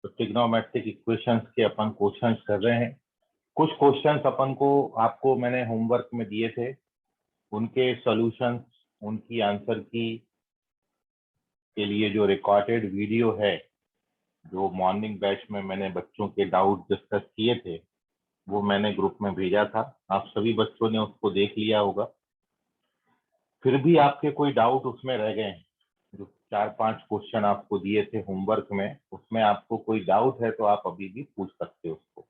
तो trigonometric equations के अपन questions कर रहे हैं। कुछ क्वेश्चंस अपन को आपको मैंने होमवर्क में दिए थे, उनके सॉल्यूशंस, उनकी आंसर की के लिए जो रिकॉर्डेड वीडियो है, जो मॉर्निंग बैच में मैंने बच्चों के डाउट डिस्कस किए थे, वो मैंने ग्रुप में भेजा था। आप सभी बच्चों ने उसको देख लिया होगा। फिर भी आपके कोई डाउट उसमें रह गए हैं, जो 4-5 क्वेश्चन आपको दिए थे होमवर्क में, उसमें आपको कोई डाउट है तो आप अभी भी पूछ सकते हो उसको।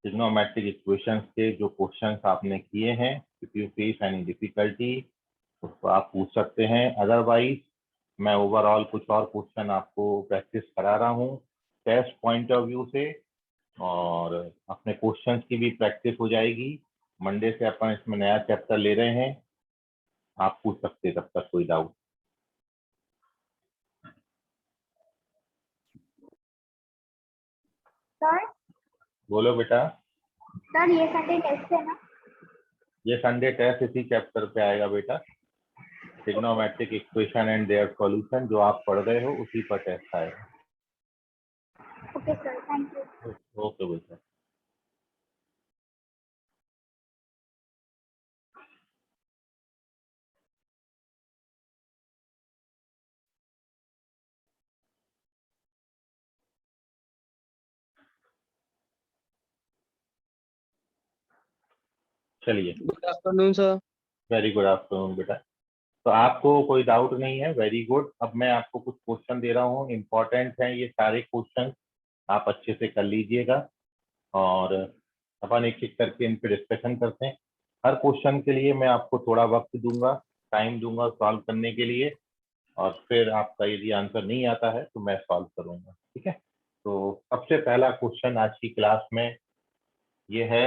ट्रिग्नोमेट्रिक इक्वेशंस के जो क्वेश्चंस आपने किए हैं, if you face any difficulty उसको आप पूछ सकते हैं। अदरवाइज मैं ओवरऑल कुछ और क्वेश्चन आपको प्रैक्टिस करा रहा हूँ टेस्ट पॉइंट ऑफ व्यू से, और अपने क्वेश्चंस की भी प्रैक्टिस हो जाएगी। मंडे से अपन इसमें नया चैप्टर ले रहे हैं, आप पूछ सकते हैं तब तक कोई डाउट। सर बोलो बेटा। सर ये संडे टेस्ट है ना? ये संडे टेस्ट इसी चैप्टर पे आएगा बेटा, trigonometric equation and their solution, जो आप पढ़ रहे हो उसी पर टेस्ट आएगा। Okay sir, thank you. Okay बेटा। चलिए, good afternoon sir. Very good afternoon बेटा। तो आपको कोई डाउट नहीं है, वेरी गुड। अब मैं आपको कुछ क्वेश्चन दे रहा हूँ, इम्पोर्टेंट है ये सारे क्वेश्चन, आप अच्छे से कर लीजिएगा और अपन एक एक करके इन पे डिस्कशन करते हैं। हर क्वेश्चन के लिए मैं आपको थोड़ा वक्त दूंगा, टाइम दूंगा सॉल्व करने के लिए, और फिर आपका यदि आंसर नहीं आता है तो मैं सॉल्व करूंगा, ठीक है। तो सबसे पहला क्वेश्चन आज की क्लास में ये है,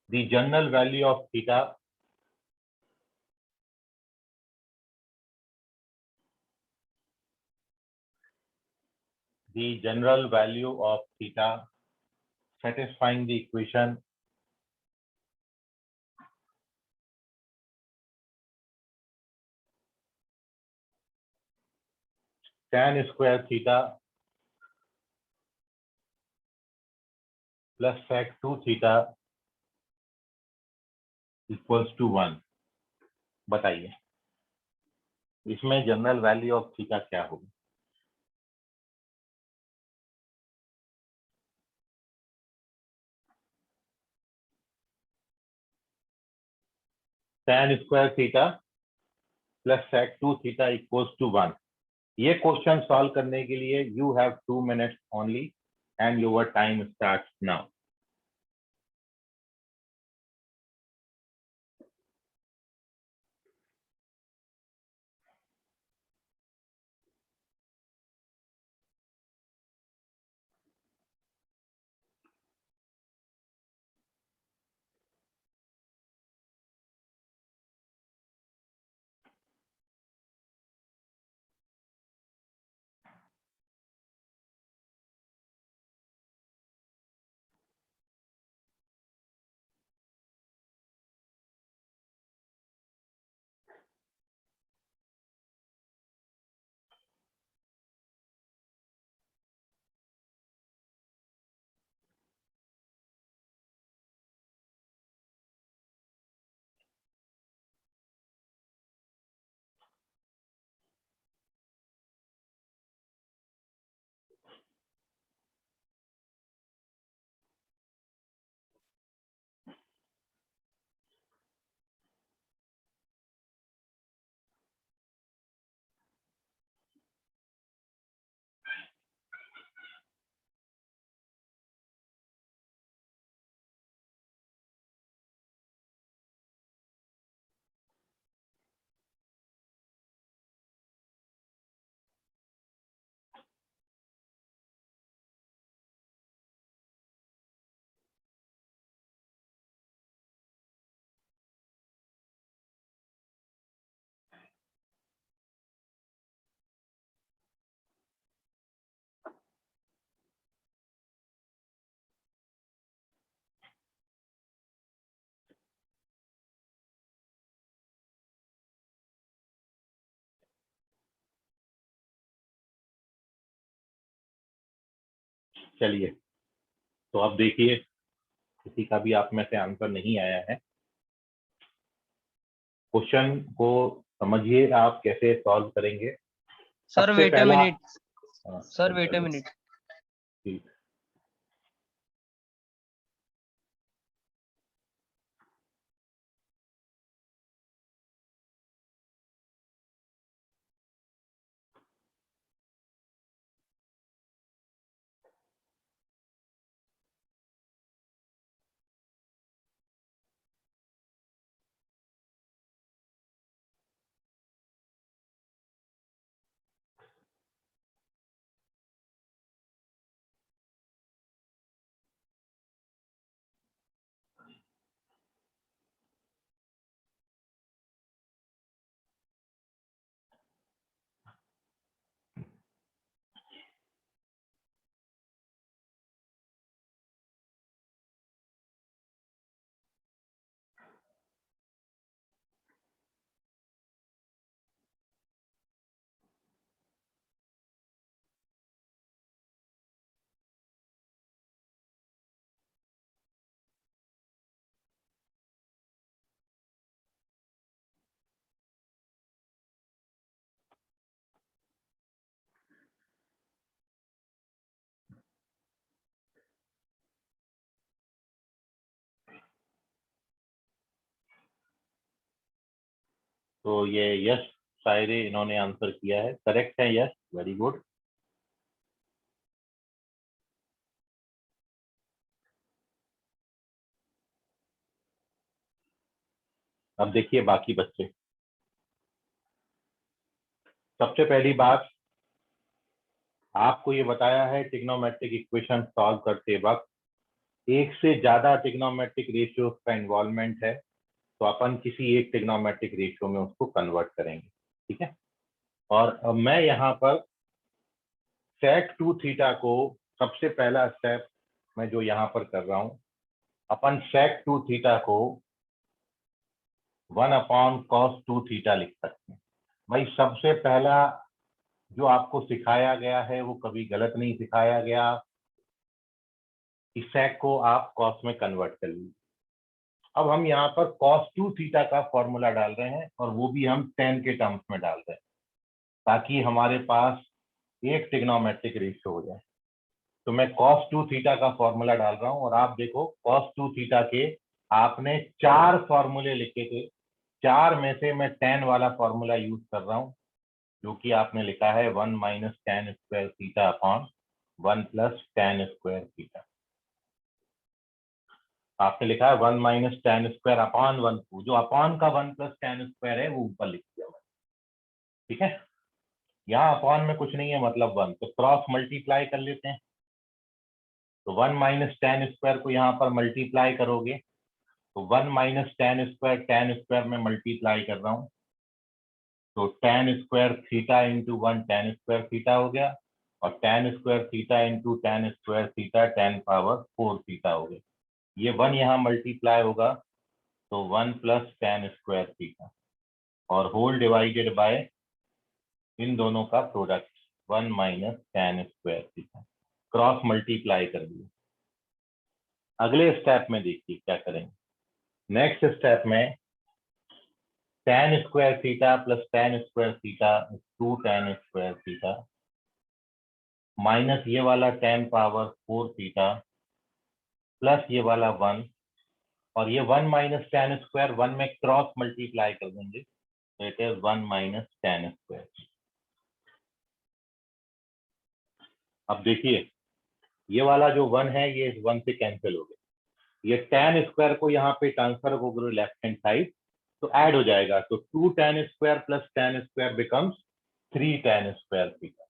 the general value of theta satisfying the equation tan square theta plus sec 2 theta equals to 1। बताइए इसमें जनरल वैल्यू ऑफ थीटा क्या होगी। tan square theta plus sec 2 theta equals to 1। ये क्वेश्चन सॉल्व करने के लिए you have 2 minutes only and your time start now. चलिए, तो अब देखिए, किसी का भी आप में से आंसर नहीं आया है। क्वेश्चन को समझिए आप कैसे सॉल्व करेंगे। सर सबसे वेट अ पहला मिनट, हाँ, सर वेट अ चलिए, मिनट। ठीक। तो ये यश शायरी इन्होंने आंसर किया है, करेक्ट है यश, वेरी गुड। अब देखिए बाकी बच्चे। सबसे पहली बात, आपको ये बताया है ट्रिग्नोमेट्रिक इक्वेशन सॉल्व करते वक्त एक से ज्यादा ट्रिग्नोमेट्रिक रेशियोज का इन्वॉल्वमेंट है, तो अपन किसी एक ट्रिग्नोमेट्रिक रेशियो में उसको कन्वर्ट करेंगे, ठीक है। और अब मैं यहाँ पर सेक टू थीटा को, सबसे पहला स्टेप मैं जो यहाँ पर कर रहा हूँ, अपन सेक टू थीटा को 1/cos2 थीटा लिख सकते हैं। भाई सबसे पहला जो आपको सिखाया गया है वो कभी गलत नहीं सिखाया गया, इस सेक को आप कॉस में कन्वर्ट कर लीजिए। अब हम यहाँ पर cos2 थीटा का फॉर्मूला डाल रहे हैं, और वो भी हम tan के टर्म्स में डाल रहे हैं, ताकि हमारे पास एक ट्रिग्नोमेट्रिक रेशियो हो जाए। तो मैं cos2 थीटा का फॉर्मूला डाल रहा हूं, और आप देखो cos2 थीटा के आपने 4 फॉर्मूले लिखे थे, 4 में से मैं tan वाला फॉर्मूला यूज कर रहा हूं, जो कि आपने लिखा है 1 - tan² थीटा अपॉन 1 + tan²थीटा। आपने लिखा है 1 - tan² अपॉन 1, जो अपॉन का 1 + tan² है वो ऊपर लिख दिया मैंने, ठीक है। यहाँ अपॉन में कुछ नहीं है, मतलब 1, तो क्रॉस मल्टीप्लाई कर लेते हैं। तो 1 - tan² को यहाँ पर मल्टीप्लाई करोगे, तो 1 - tan² में मल्टीप्लाई कर रहा हूँ, तो tan²थीटा इंटू 1 tan²थीटा हो गया, और tan²थीटा इंटू tan²थीटा 10⁴ थीटा हो गया। ये 1 यहाँ मल्टीप्लाई होगा, तो 1 + tan²थीटा, और होल डिवाइडेड बाय इन दोनों का प्रोडक्ट 1 - tan²थीटा, क्रॉस मल्टीप्लाई कर दिया। अगले स्टेप में देखिए क्या करेंगे। नेक्स्ट स्टेप में tan²थीटा प्लस tan²थीटा 2 tan²थीटा माइनस ये वाला 10⁴ थीटा प्लस ये वाला 1, और ये 1 - tan² 1 में क्रॉस मल्टीप्लाई कर देंगे, तो इट इज 1 - tan²। अब देखिए ये वाला जो 1 है ये इस 1 से कैंसिल हो गया, ये tan² को यहाँ पे ट्रांसफर हो लेफ्ट हैंड साइड, तो ऐड हो जाएगा, तो 2 tan² प्लस tan² बिकम्स 3 tan²थीटा,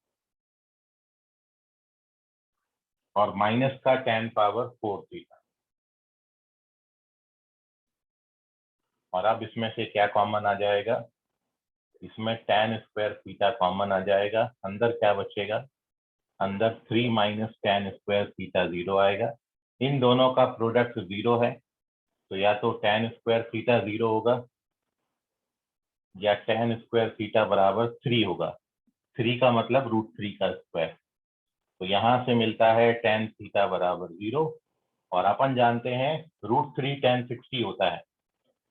और माइनस का 10⁴ थीटा। और अब इसमें से क्या कॉमन आ जाएगा, इसमें tan²थीटा कॉमन आ जाएगा, अंदर क्या बचेगा, अंदर 3 - tan²थीटा 0 आएगा। इन दोनों का प्रोडक्ट 0 है, तो या तो tan²थीटा 0 होगा, या tan²थीटा बराबर 3 होगा। 3 का मतलब √3 का स्क्वायर। तो यहाँ से मिलता है tan थीटा बराबर 0, और अपन जानते हैं √3 tan 60 होता है।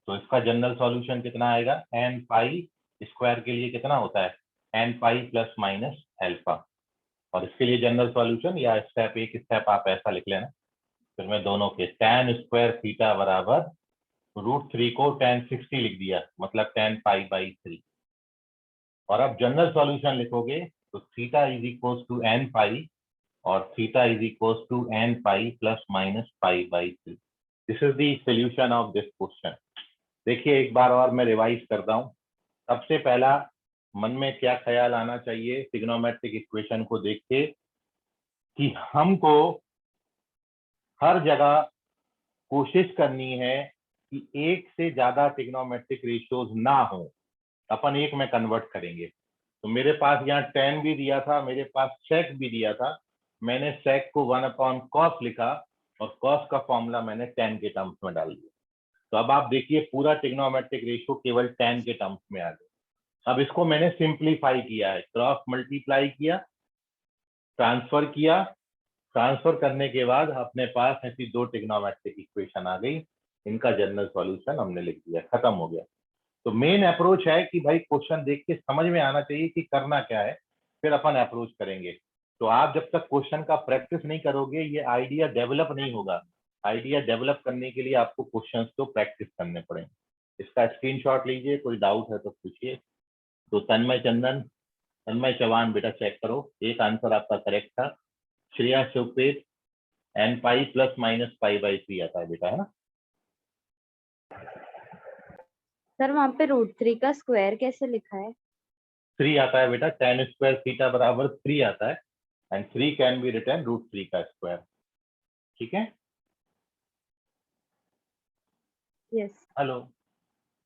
तो इसका जनरल सॉल्यूशन कितना आएगा, n पाई स्क्वायर के लिए कितना होता है, n pi plus minus alpha. और इसके लिए जनरल सॉल्यूशन या स्टेप एक स्टेप आप ऐसा लिख लेना, फिर मैं दोनों के tan स्क्वायर थीटा बराबर √3 को tan 60 लिख दिया, मतलब tan पाई बाई 3। और अब जनरल सॉल्यूशन लिखोगे तो theta is equal to n pi, और theta is equal to n pi plus minus pi by 3। This is the solution of this question. देखिए एक बार और मैं रिवाइज करता हूँ। सबसे पहला मन में क्या ख्याल आना चाहिए ट्रिग्नोमेट्रिक इक्वेशन को देख के, कि हमको हर जगह कोशिश करनी है कि एक से ज्यादा ट्रिग्नोमेट्रिक रेशियोज ना हो, अपन एक में कन्वर्ट करेंगे। तो मेरे पास यहाँ tan भी दिया था, मेरे पास sec भी दिया था, मैंने sec को 1/cos लिखा, और cos का फॉर्मूला मैंने tan के टर्म्स में डाल दिया। तो अब आप देखिए पूरा ट्रिग्नोमेट्रिक रेशियो केवल tan के टर्म्स में आ गया। अब इसको मैंने सिंप्लीफाई किया है, क्रॉस मल्टीप्लाई किया, ट्रांसफर किया, ट्रांसफर करने के बाद अपने पास ऐसी दो ट्रिग्नोमेट्रिक इक्वेशन आ गई, इनका जनरल सॉल्यूशन हमने लिख दिया, खत्म हो गया। तो मेन अप्रोच है कि भाई क्वेश्चन देख के समझ में आना चाहिए कि करना क्या है, फिर अपन अप्रोच करेंगे। तो आप जब तक क्वेश्चन का प्रैक्टिस नहीं करोगे ये आइडिया डेवलप नहीं होगा। आइडिया डेवलप करने के लिए आपको क्वेश्चंस को प्रैक्टिस करने पड़ेंगे। इसका स्क्रीनशॉट लीजिए, कोई डाउट है तो पूछिए। तो तन्मय चंदन, तन्मय चौहान बेटा चेक करो, एक आंसर आपका करेक्ट था। Shreya Shivpet, n pi plus minus pi by 3 आता है बेटा, है ना? सर वहाँ पे √3 का स्क्वायर कैसे लिखा है? 3 आता है बेटा, tan स्क्वायर थीटा बराबर 3 आता है, एंड 3 कैन बी रिटन √3 का स्क्वायर। ठीक है? यस। हेलो,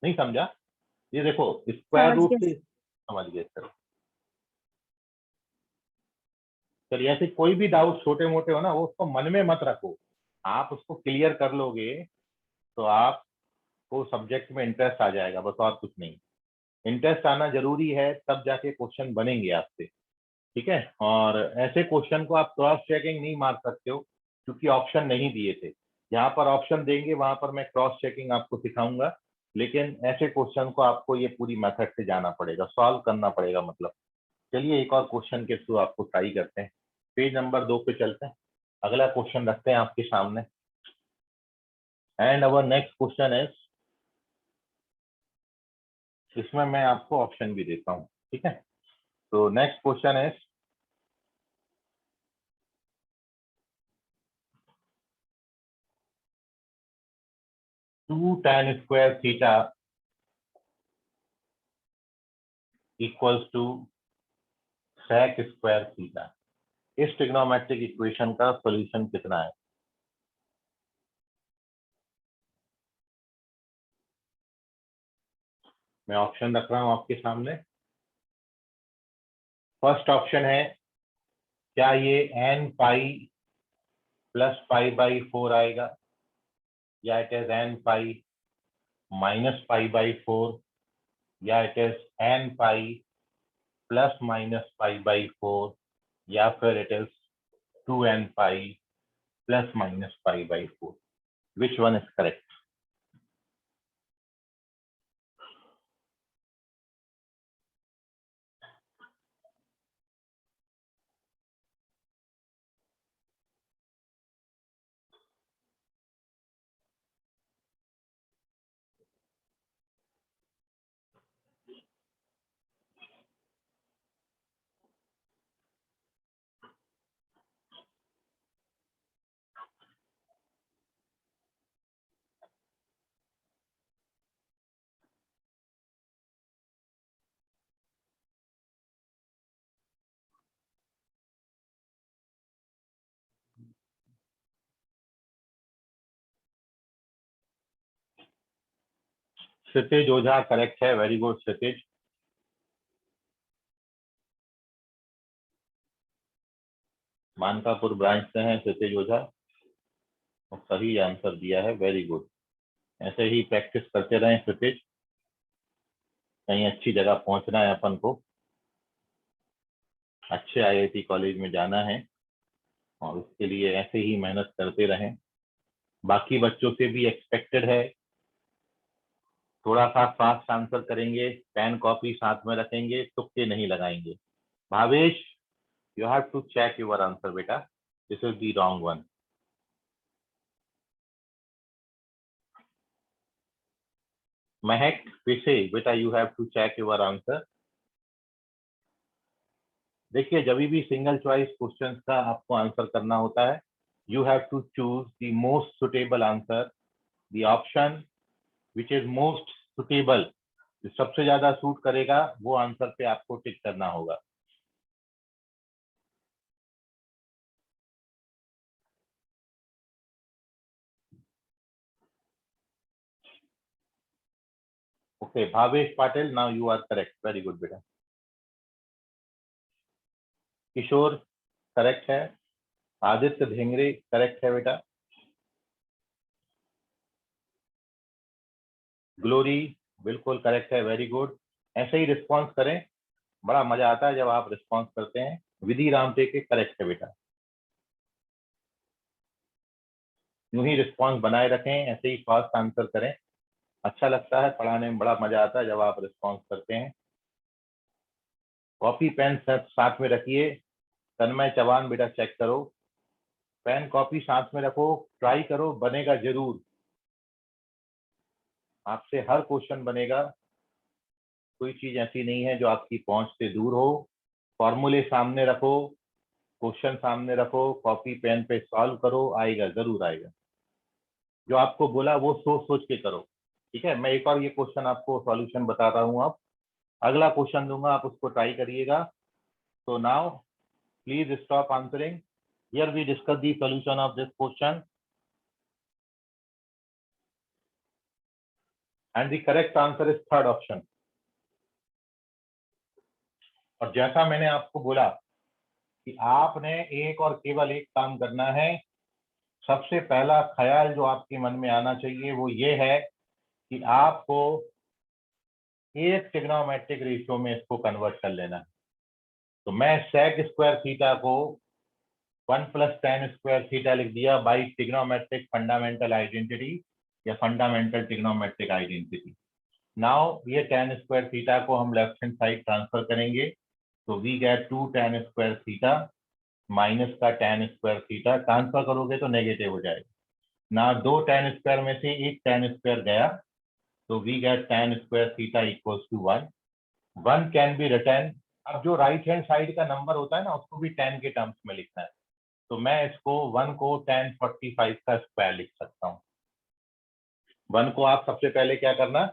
नहीं समझा? ये देखो स्क्वायर समझ रूट गए। से समझ गए। चलो चलिए, ऐसे कोई भी डाउट छोटे मोटे हो ना, वो उसको मन में मत रखो, आप उसको क्लियर कर लोगे तो आपको सब्जेक्ट में इंटरेस्ट आ जाएगा, बस और कुछ नहीं। इंटरेस्ट आना जरूरी है, तब जाके क्वेश्चन बनेंगे आपसे। ठीक है? और ऐसे क्वेश्चन को आप क्रॉस चेकिंग नहीं मार सकते हो, क्योंकि ऑप्शन नहीं दिए थे। जहां पर ऑप्शन देंगे वहां पर मैं क्रॉस चेकिंग आपको सिखाऊंगा, लेकिन ऐसे क्वेश्चन को आपको ये पूरी मेथड से जाना पड़ेगा, सॉल्व करना पड़ेगा मतलब। चलिए एक और क्वेश्चन के थ्रू आपको ट्राई करते हैं। पेज नंबर 2 पे चलते हैं, अगला क्वेश्चन रखते हैं आपके सामने। And our next question is, इसमें मैं आपको ऑप्शन भी देता हूँ। ठीक है? तो next question is, 2 tan square theta equals to sec square theta. इस ट्रिग्नोमेट्रिक इक्वेशन का सॉल्यूशन कितना है? मैं ऑप्शन रख रहा हूं आपके सामने। फर्स्ट ऑप्शन है, क्या ये n pi plus pi by 4 आएगा, या it is n pi minus pi by 4, या it is n pi plus minus pi by 4, या फिर it is 2n pi plus minus pi by 4। Which one is correct? Kshitij Ojha correct है, very good क्षितिज। Mankapur branch से हैं क्षितिज ओझा, और सही answer दिया है, वेरी गुड। ऐसे ही प्रैक्टिस करते रहें क्षितिज, कहीं अच्छी जगह पहुंचना है अपन को, अच्छे IIT कॉलेज में जाना है। और उसके लिए ऐसे ही मेहनत करते रहें। बाकी बच्चों से भी एक्सपेक्टेड है थोड़ा सा फास्ट आंसर करेंगे, पेन कॉपी साथ में रखेंगे, तुक्के नहीं लगाएंगे। Bhavesh, you have to check your answer बेटा, this is the wrong one. Mehak, वैसे बेटा you have to check your answer. देखिए जब भी सिंगल चॉइस क्वेश्चन का आपको आंसर करना होता है, you have to choose the most suitable answer, the option which is most suitable, जो सबसे ज्यादा सूट करेगा वो आंसर पे आपको टिक करना होगा। Okay Bhavesh Patil, now you are correct, very good बेटा। किशोर करेक्ट है, आदित्य ढेंगरे करेक्ट है बेटा, ग्लोरी बिल्कुल करेक्ट है, वेरी गुड। ऐसे ही रिस्पॉन्स करें, बड़ा मजा आता है जब आप रिस्पॉन्स करते हैं। विधि रामटे के करेक्ट है बेटा। यूं ही रिस्पॉन्स बनाए रखें, ऐसे ही फास्ट आंसर करें, अच्छा लगता है पढ़ाने में, बड़ा मजा आता है जब आप रिस्पॉन्स करते हैं। कॉपी पेन साथ में रखिए। तन्मय चौहान बेटा चेक करो, पेन कॉपी साथ में रखो, ट्राई करो, बनेगा जरूर, आपसे हर क्वेश्चन बनेगा, कोई चीज ऐसी नहीं है जो आपकी पहुंच से दूर हो। फॉर्मूले सामने रखो, क्वेश्चन सामने रखो, कॉपी पेन पे सॉल्व करो, आएगा जरूर आएगा। जो आपको बोला वो सोच सोच के करो, ठीक है। मैं एक और ये क्वेश्चन आपको सॉल्यूशन बता रहा हूँ, अब अगला क्वेश्चन दूंगा, आप उसको ट्राई करिएगा। तो now please stop answering, here we discuss the solution of this question and the correct answer is third option. और जैसा मैंने आपको बोला कि आपने एक और केवल एक काम करना है, सबसे पहला ख्याल जो आपके मन में आना चाहिए वो ये है कि आपको एक ट्रिग्नोमेट्रिक रेशियो में इसको कन्वर्ट कर लेना है। तो मैं सेक स्क्वायर थीटा को 1 + tan स्क्वायर थीटा लिख दिया बाई ट्रिग्नोमेट्रिक फंडामेंटल आइडेंटिटी या फंडामेंटल ट्रिग्नोमेट्रिक आइडेंटिटी। नाउ ये tan स्क्वायर थीटा को हम लेफ्ट हैंड साइड ट्रांसफर करेंगे, तो we get 2 tan square theta minus का tan स्क्वायर थीटा, ट्रांसफर करोगे तो नेगेटिव हो जाएगा ना, 2 tan स्क्वायर में से एक tan स्क्वायर गया, तो we get tan square theta equals to 1। 1 can be return. अब जो राइट हैंड साइड का नंबर होता है ना, उसको भी tan के टर्म्स में लिखना है, तो मैं इसको 1 को tan 45 का स्क्वायर लिख सकता हूँ। 1 को आप सबसे पहले क्या करना,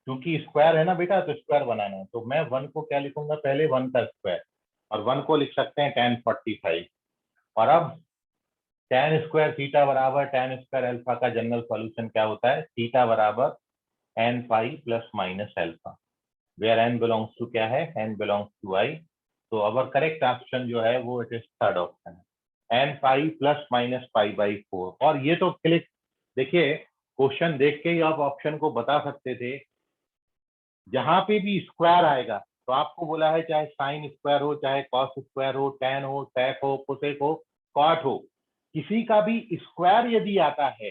क्योंकि स्क्वायर है ना बेटा, तो स्क्वायर बनाना है, तो मैं 1 को क्या लिखूंगा, पहले 1 का स्क्वायर, और 1 को लिख सकते हैं tan 45। और अब tan स्क्वायर थीटा बराबर tan स्क्वायर अल्फा का जनरल सॉल्यूशन क्या होता है, थीटा बराबर n pi plus minus alpha, where n belongs to क्या है, n बिलोंग्स टू i। तो अवर करेक्ट ऑप्शन जो है वो इट इज थर्ड ऑप्शन है, n pi plus minus pi by 4। और ये तो क्लिक, देखिए क्वेश्चन देख के ही आप ऑप्शन को बता सकते थे, जहां पे भी स्क्वायर आएगा तो आपको बोला है चाहे साइन स्क्वायर हो, चाहे कॉस स्क्वायर हो, टेन हो, सेक हो, कोसेक हो, कॉट हो, किसी का भी स्क्वायर यदि आता है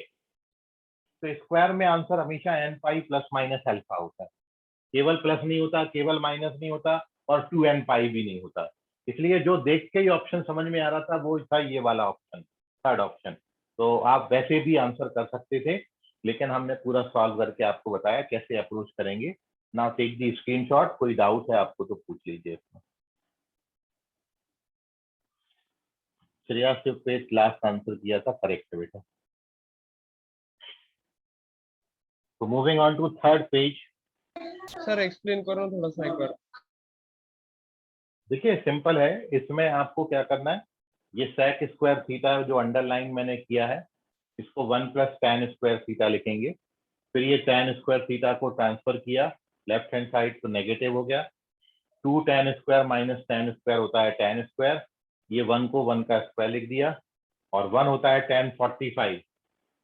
तो स्क्वायर में आंसर हमेशा n pi plus minus alpha होता है, केवल प्लस नहीं होता, केवल माइनस नहीं होता, और 2n पाई भी नहीं होता। इसलिए जो देख के ही ऑप्शन समझ में आ रहा था वो था ये वाला ऑप्शन, थर्ड ऑप्शन। तो आप वैसे भी आंसर कर सकते थे, लेकिन हमने पूरा सॉल्व करके आपको बताया कैसे अप्रोच करेंगे। नाउ टेक दी स्क्रीनशॉट, कोई डाउट है आपको तो पूछ लीजिए इसमें। श्रेया सिर्फ पे लास्ट आंसर किया था, करेक्ट है बेटा। तो moving on to third page. Sir explain करो थोड़ा सा एक बार। देखिए सिंपल है, इसमें आपको क्या करना है, ये सेक स्क्वायर थीटा जो अंडरलाइन मैंने किया है, इसको 1 + tan स्क्वायर थीटा लिखेंगे। फिर ये tan स्क्वायर थीटा को ट्रांसफर किया लेफ्ट हैंड साइड, तो नेगेटिव हो गया। 2 tan square minus tan square होता है tan स्क्वायर, ये 1 को 1 का स्क्वायर लिख दिया, और 1 होता है tan 45,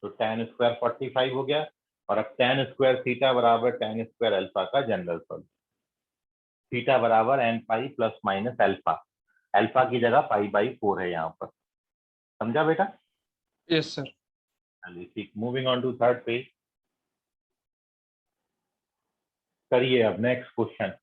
तो tan स्क्वायर 45 हो गया। और अब tan स्क्वायर थीटा बराबर tan स्क्वायर अल्फा का जनरल सॉल्यूशन, थीटा बराबर n pi plus minus alpha, alpha की जगह पाई बाई 4 है यहाँ पर। समझा बेटा? Yes sir. चलिए ठीक, moving on to third page. करिए अब नेक्स्ट क्वेश्चन।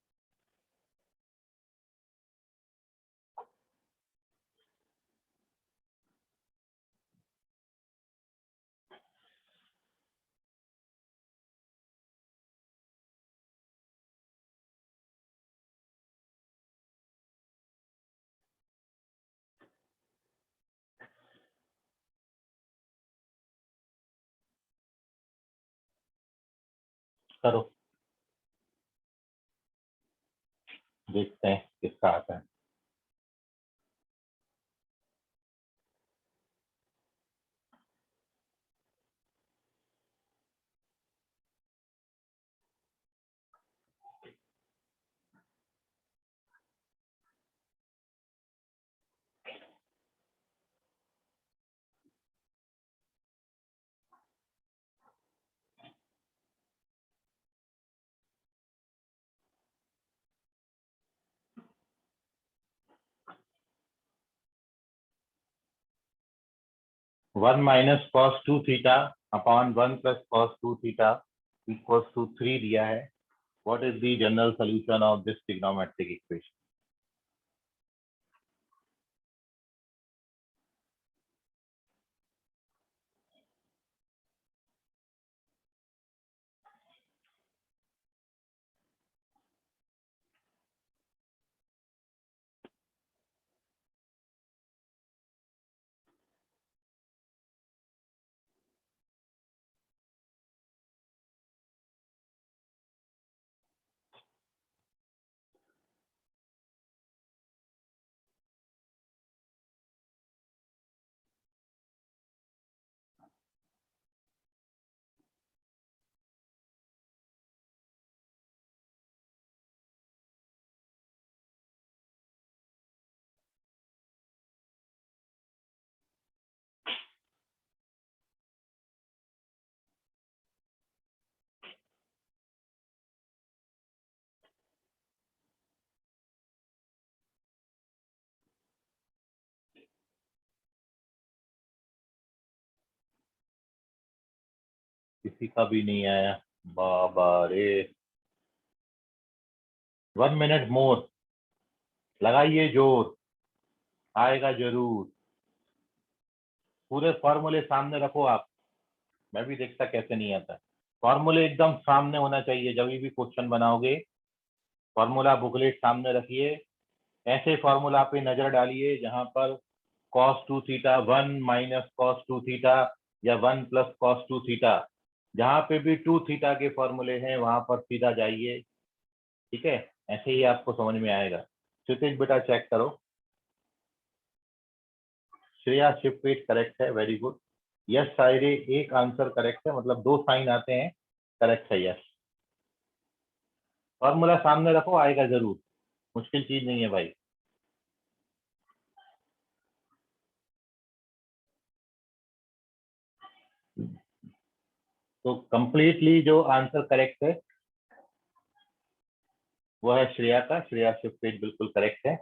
करो, देखते हैं किसका आता है। One minus cos two theta upon one plus cos two theta equals to 3 दिया है। What is the general solution of this trigonometric equation? किसी का भी नहीं आया, बाबा रे। 1 मिनट मोर, लगाइए जोर, आएगा जरूर। पूरे फॉर्मूले सामने रखो आप, मैं भी देखता कैसे नहीं आता। फॉर्मूले एकदम सामने होना चाहिए जब भी क्वेश्चन बनाओगे। फॉर्मूला बुकलेट सामने रखिए, ऐसे फॉर्मूला पे नजर डालिए जहां पर cos two theta 1 - cos 2 theta या 1 + cos 2 थीटा, जहां पे भी 2 थीटा के फॉर्मूले हैं वहां पर सीधा जाइए। ठीक है, ऐसे ही आपको समझ में आएगा। क्षितिज बेटा चेक करो। श्रेया शिफ्ट करेक्ट है, वेरी गुड। यस साइरे एक आंसर करेक्ट है, मतलब 2 साइन आते हैं, करेक्ट है यस। फॉर्मूला सामने रखो, आएगा जरूर, मुश्किल चीज नहीं है भाई। तो कंप्लीटली जो आंसर करेक्ट है वो है श्रेया का। श्रेया शिफ्ट बिल्कुल करेक्ट है।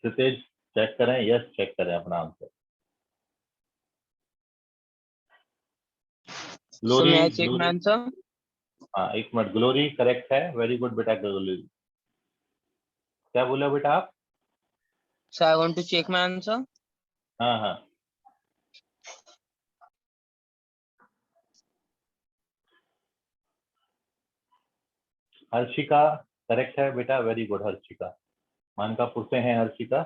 क्षितिज चेक करें, यस चेक करें अपना answer. So glory, may I check my glory, answer? हाँ एक मिनट, ग्लोरी करेक्ट है, वेरी गुड बेटा ग्लोरी। क्या बोला बेटा आप? So I want to check my answer. हाँ हाँ, हर्षिका करेक्ट है बेटा, वेरी गुड हर्षिका। मानकापुर से हैं हर्षिका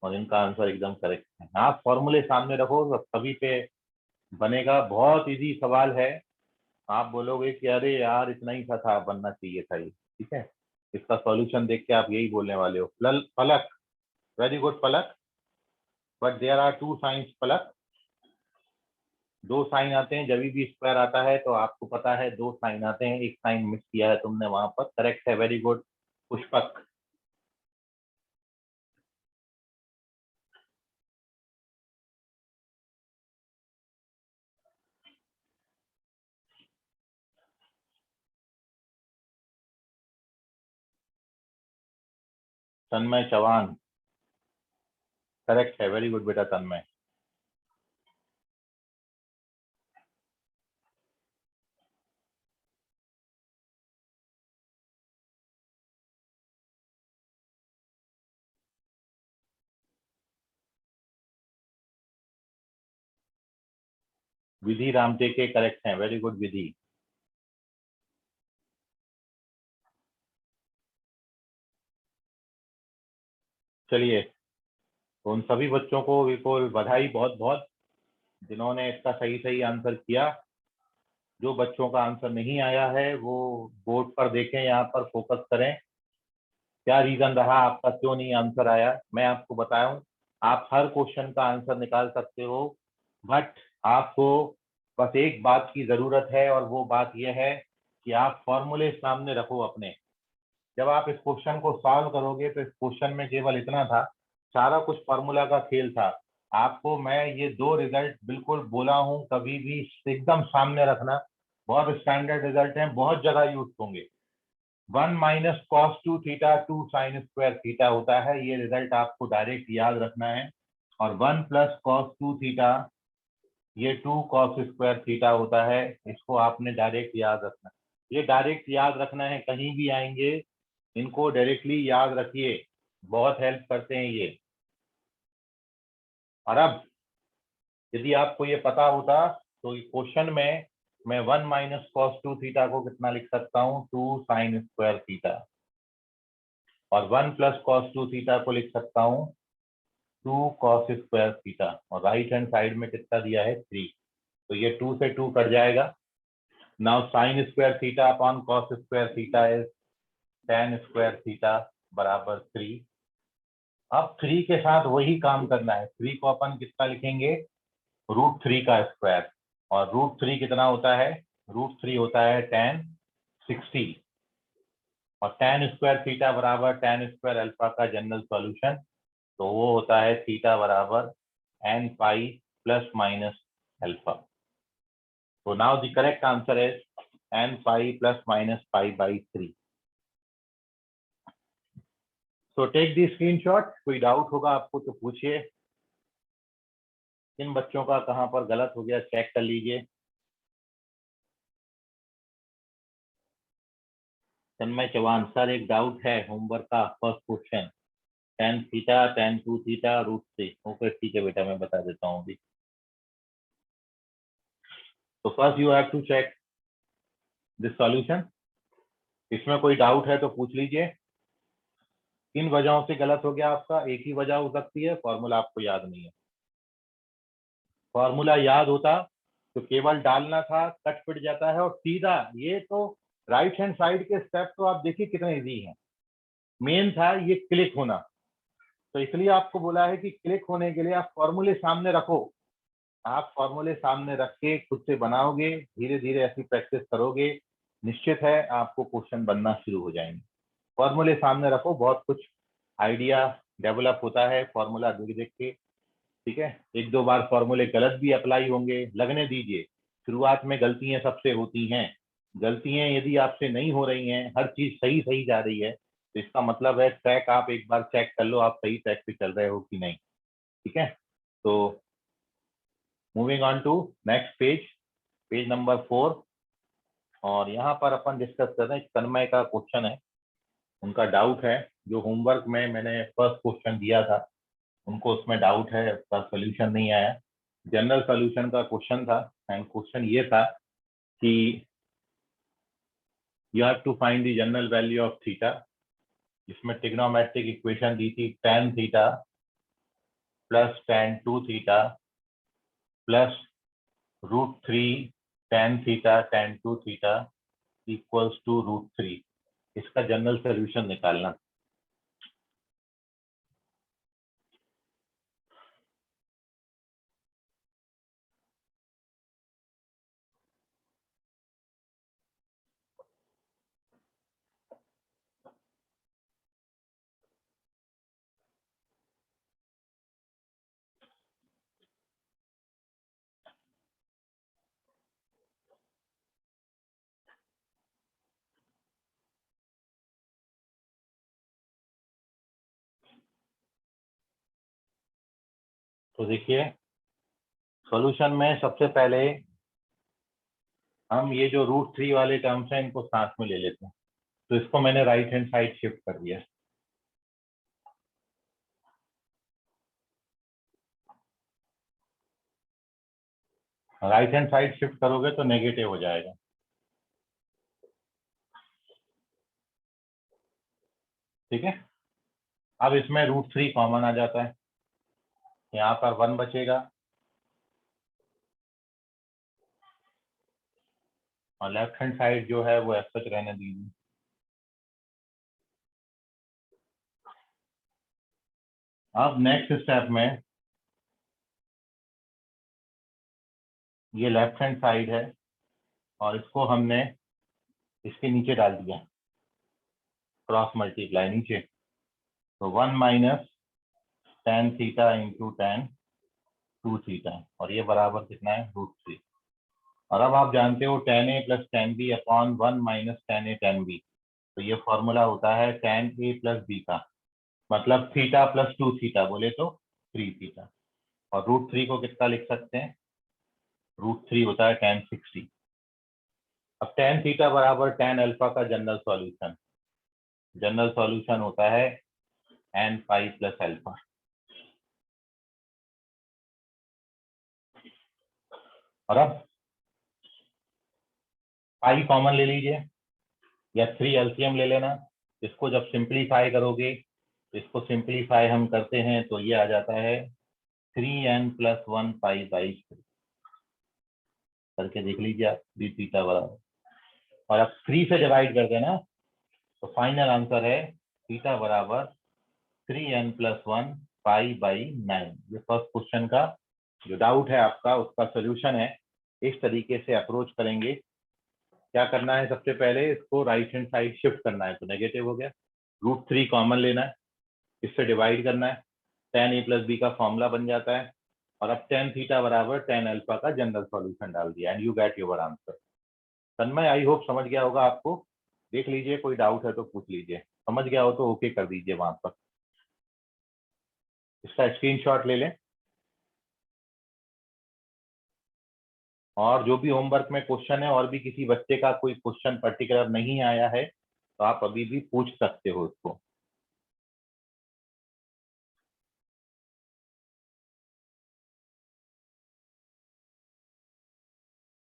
और इनका आंसर एकदम करेक्ट है। आप फॉर्मूले सामने रखो तो सभी पे बनेगा। बहुत इजी सवाल है, आप बोलोगे कि अरे यार इतना ही सा था, बनना चाहिए था ये। ठीक है, इसका सॉल्यूशन देख के आप यही बोलने वाले हो। फलक, वेरी गुड फलक, बट देयर आर 2 साइंस फलक। 2 साइन आते हैं जब भी स्क्वायर आता है, तो आपको पता है 2 साइन आते हैं, एक साइन मिस किया है तुमने वहां पर, करेक्ट है, वेरी गुड पुष्पक। तन्मय चौहान, करेक्ट है, वेरी गुड बेटा तन्मय। विधि रामटेके करेक्ट है, वेरी गुड विधि। चलिए, तो उन सभी बच्चों को बिल्कुल बधाई बहुत बहुत, जिन्होंने इसका सही सही आंसर किया। जो बच्चों का आंसर नहीं आया है वो बोर्ड पर देखें, यहाँ पर फोकस करें। क्या रीजन रहा आपका, क्यों नहीं आंसर आया? मैं आपको बताऊं, आप हर क्वेश्चन का आंसर निकाल सकते हो, बट आपको बस एक बात की जरूरत है, और वो बात यह है कि आप फॉर्मूले सामने रखो अपने। जब आप इस क्वेश्चन को सॉल्व करोगे तो इस क्वेश्चन में केवल इतना था, सारा कुछ फॉर्मूला का खेल था। आपको मैं ये दो रिजल्ट बिल्कुल बोला हूं, कभी भी एकदम सामने रखना। बहुत स्टैंडर्ड रिजल्ट हैं, बहुत जगह यूज होंगे। 1 minus cos 2 theta 2 sine square theta होता है, ये रिजल्ट आपको डायरेक्ट याद रखना है। और 1 प्लस कॉस 2 थीटा, ये 2 कॉस स्क्वायर थीटा होता है, इसको आपने डायरेक्ट याद रखना। ये डायरेक्ट याद रखना है, कहीं भी आएंगे इनको डायरेक्टली याद रखिए, बहुत हेल्प करते हैं ये। और अब यदि आपको ये पता होता तो क्वेश्चन में मैं 1 माइनस कॉस 2 थीटा को कितना लिख सकता हूँ, 2 साइन स्क्वायर थीटा, और 1 प्लस कॉस 2 थीटा को लिख सकता हूँ 2 कॉस स्क्वायर थीटा, और राइट हैंड साइड में कितना दिया है, 3। तो ये 2 से 2 कट जाएगा। Now sine square theta upon cos square theta is tan square theta बराबर 3। अब 3 के साथ वही काम करना है, 3 को अपन कितना लिखेंगे, √3 का स्क्वायर, और √3 कितना होता है, √3 होता है tan 60, और tan स्क्वायर थीटा बराबर tan स्क्वायर अल्फा का जनरल सॉल्यूशन, तो वो होता है थीटा बराबर n pi plus minus alpha. तो now the correct answer is n pi plus minus pi by 3। So take the screenshot. कोई डाउट होगा आपको तो पूछिए। किन बच्चों का कहाँ पर गलत हो गया चेक कर लीजिए। तन्मय चौहान सर, एक डाउट है होमवर्क का, first question tan theta tan 2 theta √3। Okay ठीक है बेटा, मैं बता देता हूँ अभी। तो first you have to check this solution. इसमें कोई डाउट है तो पूछ लीजिए। किन वजहों से गलत हो गया आपका? एक ही वजह हो सकती है, फॉर्मूला आपको याद नहीं है। फॉर्मूला याद होता तो केवल डालना था, कट पिट जाता है और सीधा। ये तो राइट हैंड साइड के स्टेप तो आप देखिए कितने इजी हैं। मेन था ये क्लिक होना, तो इसलिए आपको बोला है कि क्लिक होने के लिए आप फॉर्मूले सामने रखो। आप फॉर्मूले सामने रख के खुद से बनाओगे, धीरे धीरे ऐसी प्रैक्टिस करोगे, निश्चित है आपको क्वेश्चन बनना शुरू हो जाएंगे। फॉर्मूले सामने रखो, बहुत कुछ आइडिया डेवलप होता है फॉर्मूला देख देख के। ठीक है, एक दो बार फॉर्मूले गलत भी अप्लाई होंगे, लगने दीजिए। शुरुआत में गलतियां सबसे होती हैं। गलतियां यदि आपसे नहीं हो रही हैं, हर चीज सही सही जा रही है, तो इसका मतलब है ट्रैक आप एक बार चेक कर लो, आप सही ट्रैक पे चल रहे हो कि नहीं। ठीक है, तो moving on to next page, page number 4। और यहाँ पर अपन डिस्कस कर रहे हैं, तन्मय का क्वेश्चन है, उनका डाउट है। जो होमवर्क में मैंने फर्स्ट क्वेश्चन दिया था, उनको उसमें डाउट है, उसका सोल्यूशन नहीं आया। जनरल सोल्यूशन का क्वेश्चन था, एंड क्वेश्चन ये था कि you have to find the general value of theta. इसमें ट्रिग्नोमेट्रिक इक्वेशन दी थी, tan theta plus tan 2 theta plus √3 tan theta tan 2 theta equals to √3। इसका जनरल सोल्यूशन निकालना। तो देखिए सॉल्यूशन में सबसे पहले हम ये जो √3 वाले टर्म्स हैं इनको साथ में ले लेते हैं। तो इसको मैंने राइट हैंड साइड शिफ्ट कर दिया। राइट हैंड साइड शिफ्ट करोगे तो नेगेटिव हो जाएगा। ठीक है, अब इसमें √3 कॉमन आ जाता है, यहाँ पर 1 बचेगा और लेफ्ट हैंड साइड जो है वो ऐसा रहने दीजिए। अब नेक्स्ट स्टेप में ये लेफ्ट हैंड साइड है और इसको हमने इसके नीचे डाल दिया, क्रॉस मल्टीप्लाई नीचे। तो 1 minus tan theta into tan 2 theta, और ये बराबर कितना है √3। और अब आप जानते हो tan a plus tan b upon 1 minus tan a tan b, तो ये फॉर्मूला होता है tan a प्लस b का, मतलब थीटा प्लस 2 थीटा बोले तो 3 थीटा। और √3 को कितना लिख सकते हैं, √3 होता है tan 60। अब tan थीटा बराबर tan अल्फा का जनरल सॉल्यूशन, जनरल सॉल्यूशन होता है n पाई प्लस अल्फा। और अब पाई कॉमन ले लीजिए या 3 एलसीएम ले लेना। इसको जब सिंप्लीफाई करोगे, इसको सिंप्लीफाई हम करते हैं तो ये आ जाता है 3n प्लस 1 पाई बाई 3, करके देख लीजिए आप, 3 थीटा बराबर। और अब 3 से डिवाइड कर देना तो फाइनल आंसर है थीटा बराबर 3n प्लस 1 पाई बाई 9। ये फर्स्ट क्वेश्चन का जो डाउट है आपका उसका सोल्यूशन है। इस तरीके से अप्रोच करेंगे। क्या करना है, सबसे पहले इसको राइट हैंड साइड शिफ्ट करना है, तो नेगेटिव हो गया। √3 कॉमन लेना है, इससे डिवाइड करना है, tan a प्लस बी का फॉर्मूला बन जाता है। और अब tan थीटा बराबर tan अल्फा का जनरल सॉल्यूशन डाल दिया and you get your answer. Tanmay I hope समझ गया होगा आपको। देख लीजिए, कोई डाउट है तो पूछ लीजिए, समझ गया हो तो ओके कर दीजिए वहां पर। इसका स्क्रीनशॉट ले लें और जो भी होमवर्क में क्वेश्चन है और भी किसी बच्चे का कोई क्वेश्चन पर्टिकुलर नहीं आया है तो आप अभी भी पूछ सकते हो उसको।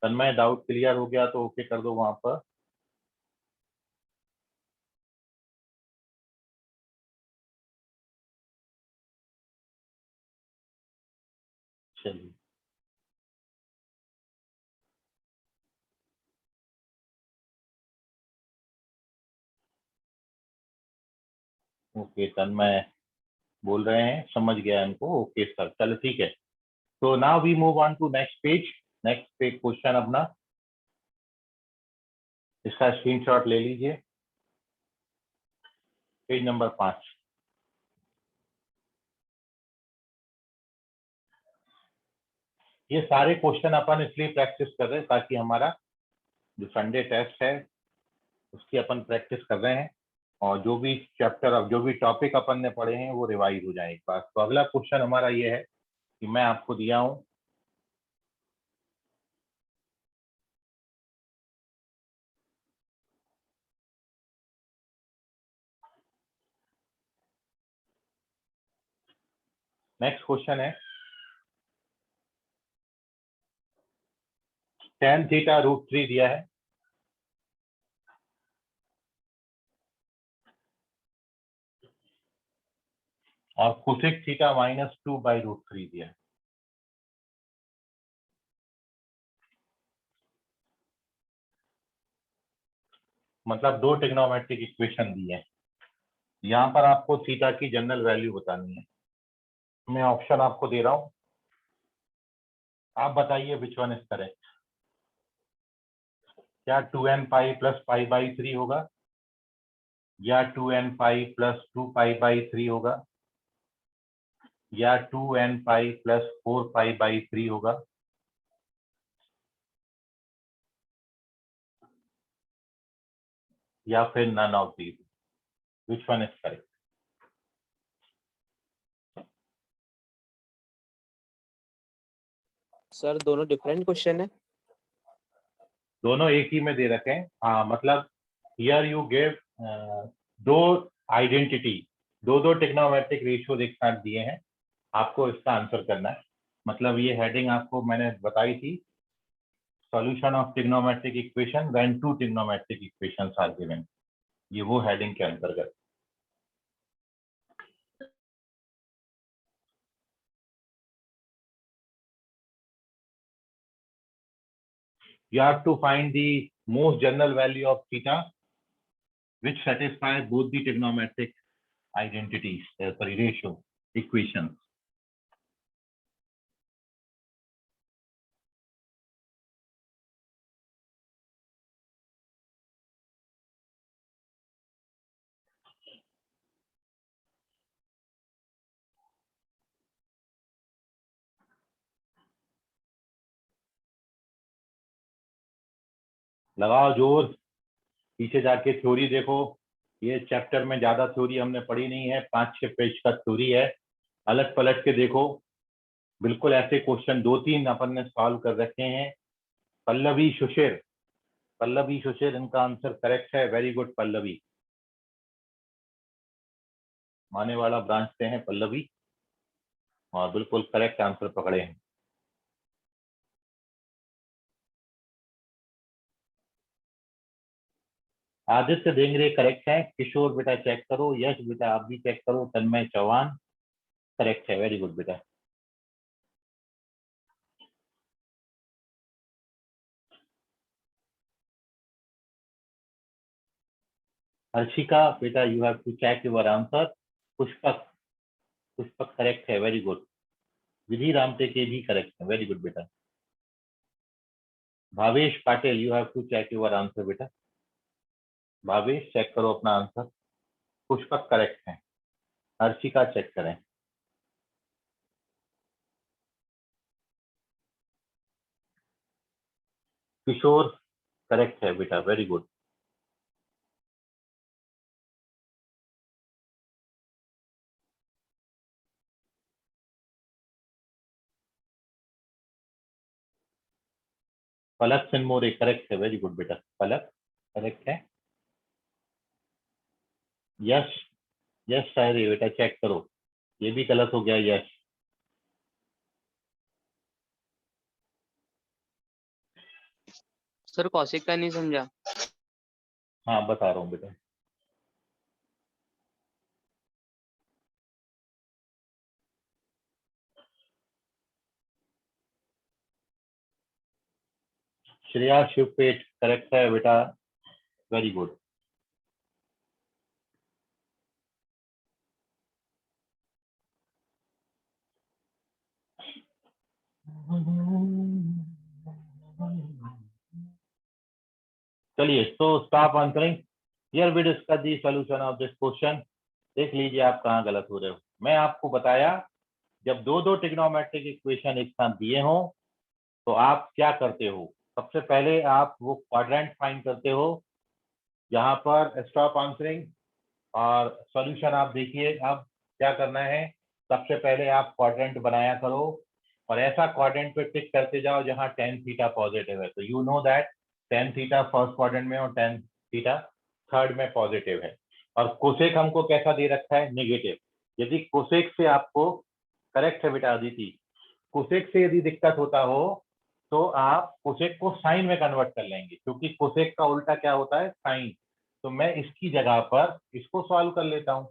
तन्मय डाउट क्लियर हो गया तो ओके कर दो वहां पर। चलिए, ओके तन्मय बोल रहे हैं समझ गया इनको, ओके सर, चलो ठीक है। तो now we move on to next page. Next page question अपना, इसका स्क्रीनशॉट ले लीजिए, पेज नंबर 5। ये सारे क्वेश्चन अपन इसलिए प्रैक्टिस कर रहे हैं ताकि हमारा जो संडे टेस्ट है उसकी अपन प्रैक्टिस कर रहे हैं और जो भी चैप्टर, अब जो भी टॉपिक अपन ने पढ़े हैं वो रिवाइज हो जाए एक बार। तो अगला क्वेश्चन हमारा ये है कि मैं आपको दिया हूं नेक्स्ट क्वेश्चन है tan थीटा √3 दिया है और कोसेक थीटा -2 बाई √3 दिया है। मतलब दो ट्रिग्नोमेट्रिक इक्वेशन दी है, यहाँ पर आपको थीटा की जनरल वैल्यू बतानी है। मैं ऑप्शन आपको दे रहा हूँ, आप बताइए विच वन इज करेक्ट। क्या 2n pi plus pi by 3 होगा या 2n pi plus 2 pi by 3 होगा या 2n pi plus 4 pi by 3 होगा या फिर none of these, which one is correct. Sir दोनों डिफरेंट क्वेश्चन है। दोनों एक ही में दे रखे हैं। हाँ मतलब हियर यू गिव दो आइडेंटिटी, दो ट्रिग्नोमेट्रिक रेशियो एक साथ दिए हैं, आपको इसका आंसर करना है। मतलब ये हेडिंग आपको मैंने बताई थी, solution of trigonometric equation when two trigonometric equations are given, ये वो हेडिंग के अंतर्गत। You have to find the most general value of theta which satisfy both the trigonometric identities, sorry, ratio equations. लगाओ जोर, पीछे जाके थ्योरी देखो। ये चैप्टर में ज्यादा थ्योरी हमने पढ़ी नहीं है, 5-6 पेज का थ्योरी है, अलग पलट के देखो। बिल्कुल ऐसे क्वेश्चन 2-3 अपन ने सॉल्व कर रखे हैं। पल्लवी सुशिर, पल्लवी सुशिर इनका आंसर करेक्ट है। वेरी गुड पल्लवी, मानेवाला ब्रांच से हैं पल्लवी, और बिल्कुल करेक्ट आंसर पकड़े हैं। आदित्य देंगरे करेक्ट है। किशोर बेटा चेक करो, यश बेटा आप भी चेक करो, तन्मय चौहान करेक्ट है। वेरी गुड बेटा। हर्षिका बेटा you have to check your answer. Pushpak, Pushpak correct है। Very good. विधि रामटे के भी करेक्ट है। वेरी गुड बेटा। Bhavesh Patil you have to check your answer बेटा। भावेश चेक करो अपना आंसर। पुष्पक करेक्ट है। हर्षिका चेक करें। किशोर करेक्ट है बेटा। Very good. Palak Sinmore correct है। वेरी गुड बेटा। पलक करेक्ट है। यश, यश शायरी बेटा चेक करो, ये भी गलत हो गया यश। सर कौशिक का नहीं समझा। हाँ बता रहा हूँ बेटा। श्रेया शिवपेट करेक्ट है बेटा। Very good. चलिए तो stop answering. Here we discuss the solution of this question. देख लीजिए आप कहाँ गलत हो रहे हो। मैं आपको बताया जब दो ट्रिग्नोमेट्रिक इक्वेशन एक साथ दिए हो तो आप क्या करते हो। सबसे पहले आप वो क्वाड्रेंट फाइंड करते हो। यहाँ पर स्टॉप आंसरिंग और सॉल्यूशन आप देखिए। अब क्या करना है, सबसे पहले आप क्वाड्रेंट बनाया करो और ऐसा क्वाड्रेंट पे टिक करते जाओ जहां tan थीटा पॉजिटिव है। तो you know that tan theta first quadrant में और tan थीटा थर्ड में पॉजिटिव है। और कोसेक हमको कैसा दे रखा है, नेगेटिव। यदि कोसेक से आपको, करेक्ट है बेटा अदिति, कोसेक से यदि दिक्कत होता हो तो आप कोसेक को साइन में कन्वर्ट कर लेंगे, क्योंकि कोसेक का उल्टा क्या होता है, साइन। तो मैं इसकी जगह पर इसको सॉल्व कर लेता हूँ।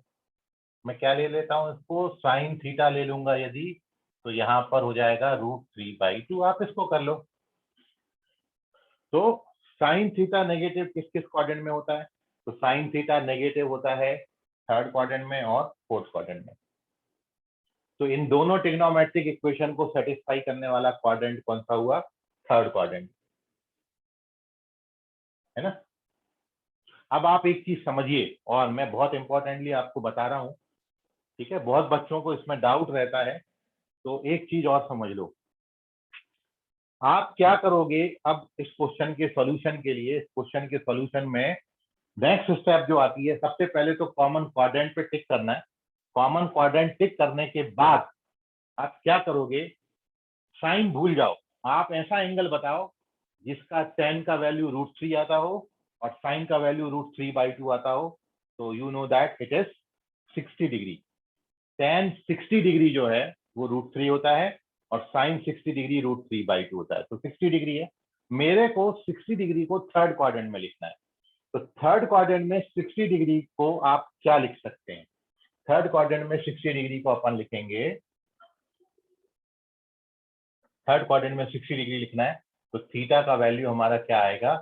मैं क्या ले लेता हूँ, इसको साइन थीटा ले लूंगा यदि, तो यहाँ पर हो जाएगा √3/2। आप इसको कर लो। तो साइन थीटा नेगेटिव किस किस क्वाड्रेंट में होता है, तो साइन थीटा नेगेटिव होता है थर्ड क्वाड्रेंट में और फोर्थ क्वाड्रेंट में। तो इन दोनों ट्रिग्नोमेट्रिक इक्वेशन को सेटिस्फाई करने वाला क्वाड्रेंट कौन सा हुआ, थर्ड क्वाड्रेंट, है ना। अब आप एक चीज समझिए, और मैं बहुत इंपॉर्टेंटली आपको बता रहा हूं, ठीक है। बहुत बच्चों को इसमें डाउट रहता है, तो एक चीज और समझ लो। आप क्या करोगे अब इस क्वेश्चन के सॉल्यूशन के लिए, इस क्वेश्चन के सॉल्यूशन में नेक्स्ट स्टेप जो आती है, सबसे पहले तो कॉमन क्वाड्रेंट पे टिक करना है। कॉमन क्वाड्रेंट टिक करने के बाद आप क्या करोगे, साइन भूल जाओ। आप ऐसा एंगल बताओ जिसका tan का वैल्यू √3 आता हो और sin का वैल्यू √3/2 आता हो, तो you know that it is 60 degree. tan 60 degree जो है वो √3 होता है और sin 60 डिग्री √3/2 होता है, तो 60 डिग्री है। मेरे को 60 डिग्री को थर्ड क्वाड्रेंट में लिखना है, तो थर्ड क्वाड्रेंट में 60 डिग्री को आप क्या लिख सकते हैं? थर्ड क्वाड्रेंट में 60 डिग्री को अपन लिखेंगे, थर्ड क्वाड्रेंट में 60 डिग्री लिखना है, तो थीटा का वैल्यू हमारा क्या आएगा?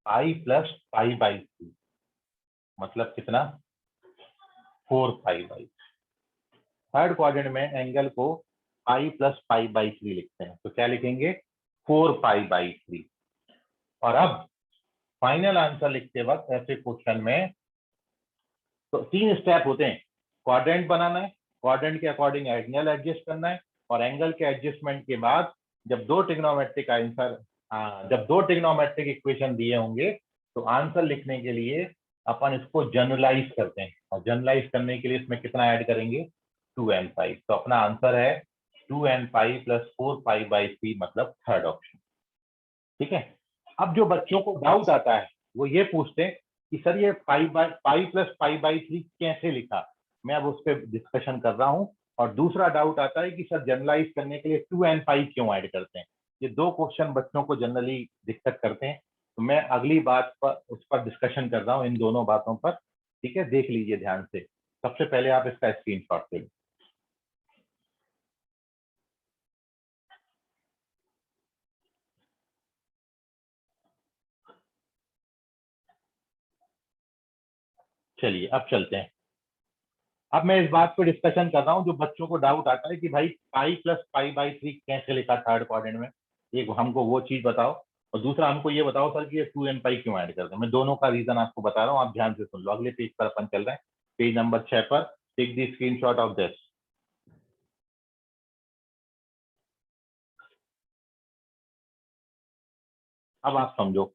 पाई प्लस पाई/3, मतलब कितना? 4 पाई/3। थर्ड क्वाड्रेंट में एंगल को पाई प्लस पाई/3 लिखते हैं, तो क्या लिखेंगे? 4 पाई/3। और अब फाइनल आंसर लिखते वक्त ऐसे क्वेश्चन में तो 3 स्टेप होते हैं। क्वाड्रेंट बनाना है, क्वाड्रेंट के अकॉर्डिंग एंगल एडजस्ट करना है, और एंगल के एडजस्टमेंट के बाद जब दो ट्रिग्नोमेट्रिक आंसर जब दो ट्रिग्नोमेट्रिक इक्वेशन दिए होंगे तो आंसर लिखने के लिए अपन इसको जनरलाइज करते हैं, और जनरलाइज करने के लिए इसमें कितना ऐड करेंगे? 2n पाई। तो अपना आंसर है 2n पाई प्लस 4 पाई/3, मतलब थर्ड ऑप्शन। ठीक है। अब जो बच्चों को डाउट आता है वो ये पूछते हैं कि सर ये पाई प्लस पाई/3 कैसे लिखा? मैं अब उस पर डिस्कशन कर रहा हूँ। और दूसरा डाउट आता है कि सर जनरलाइज करने के लिए 2n पाई क्यों ऐड करते हैं? ये दो क्वेश्चन बच्चों को जनरली दिक्कत करते हैं, तो मैं अगली बात पर उस पर डिस्कशन कर रहा हूँ, इन दोनों बातों पर। ठीक है, देख लीजिए ध्यान से। सबसे पहले आप इसका स्क्रीनशॉट ले लो। चलिए अब चलते हैं। अब मैं इस बात पे डिस्कशन कर रहा हूँ जो बच्चों को डाउट आता है कि भाई पाई प्लस पाई/3 कैसे लिखा थर्ड क्वाड्रेंट में? एक हमको वो चीज बताओ, और दूसरा हमको ये बताओ सर कि ये 2n पाई क्यों ऐड करते हैं। मैं दोनों का रीजन आपको बता रहा हूँ, आप ध्यान से सुन लो। अगले पेज पर अपन चल रहे हैं, पेज नंबर 6 पर। Take the screenshot of this. अब आप समझो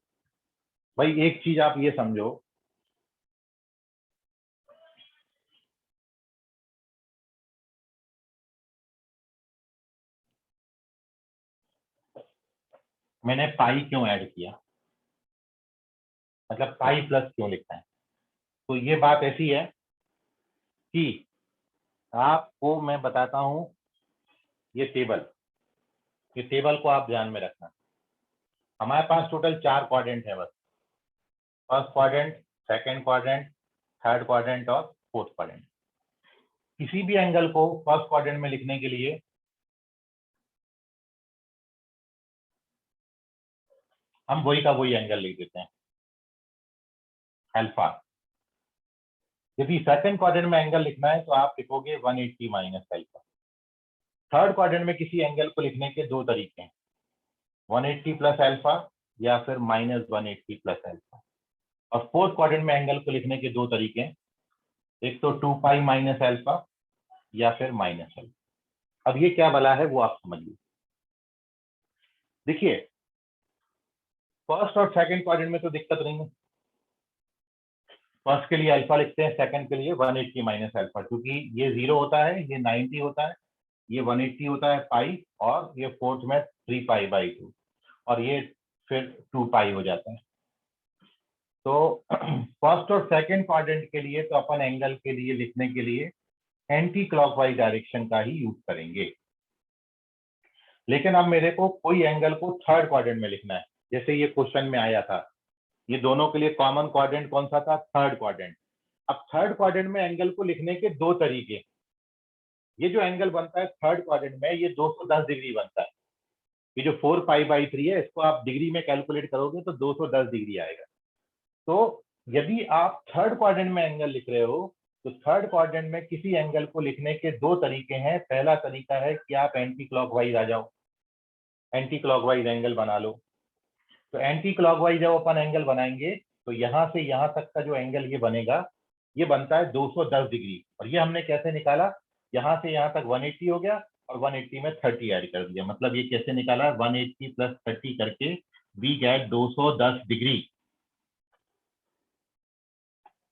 भाई, एक चीज आप ये समझो, मैंने पाई क्यों ऐड किया, मतलब पाई प्लस क्यों लिखा है? तो ये बात ऐसी है कि आपको मैं बताता हूँ, ये टेबल को आप ध्यान में रखना। हमारे पास टोटल 4 क्वाड्रेंट है बस। First quadrant, second quadrant, third quadrant और फोर्थ क्वाड्रेंट। किसी भी एंगल को फर्स्ट क्वाड्रेंट में लिखने के लिए हम वही का वही एंगल लिख देते हैं, अल्फा। यदि सेकंड क्वाड्रेंट में एंगल लिखना है तो आप लिखोगे 180 माइनस अल्फा। थर्ड क्वाड्रेंट में किसी एंगल को लिखने के दो तरीके हैं, 180 प्लस अल्फा या फिर -180 प्लस अल्फा। और फोर्थ क्वाड्रेंट में एंगल को लिखने के दो तरीके हैं, एक तो 2 पाई माइनस अल्फा या फिर माइनस अल्फा। अब ये क्या बला है वो आप समझिए। देखिए, फर्स्ट और सेकंड क्वाड्रेंट में तो दिक्कत नहीं है। फर्स्ट के लिए अल्फा लिखते हैं, सेकंड के लिए 180 माइनस अल्फा, क्योंकि ये 0 होता है, ये 90 होता है, ये 180 होता है पाई, और ये फोर्थ में 3 पाई/2, और ये फिर 2 पाई हो जाता है। तो फर्स्ट और सेकंड क्वाड्रेंट के लिए तो अपन एंगल के लिए लिखने के लिए एंटी क्लॉकवाइज डायरेक्शन का ही यूज करेंगे। लेकिन अब मेरे को कोई एंगल को थर्ड क्वाड्रेंट में लिखना है, जैसे ये क्वेश्चन में आया था। ये दोनों के लिए कॉमन क्वाड्रेंट कौन सा था? Third quadrant. अब थर्ड क्वाड्रेंट में एंगल को लिखने के दो तरीके। ये जो एंगल बनता है थर्ड क्वाड्रेंट में, ये 210 डिग्री बनता है। ये जो 4 पाई/3 है, इसको आप डिग्री में कैलकुलेट करोगे तो 210 डिग्री आएगा। तो यदि आप थर्ड क्वाड्रेंट में एंगल लिख रहे हो तो थर्ड क्वाड्रेंट में किसी एंगल को लिखने के दो तरीके हैं। पहला तरीका है कि आप एंटी क्लॉकवाइज आ जाओ, एंटी क्लॉकवाइज एंगल बना लो। तो एंटी क्लॉकवाइज जब अपन एंगल बनाएंगे तो यहां से यहां तक का जो एंगल ये बनेगा, ये बनता है 210 डिग्री। और ये हमने कैसे निकाला? यहां से यहां तक 180 हो गया, और 180 में 30 ऐड कर दिया। मतलब ये कैसे निकाला? 180 प्लस 30 करके वी गेट 210 डिग्री,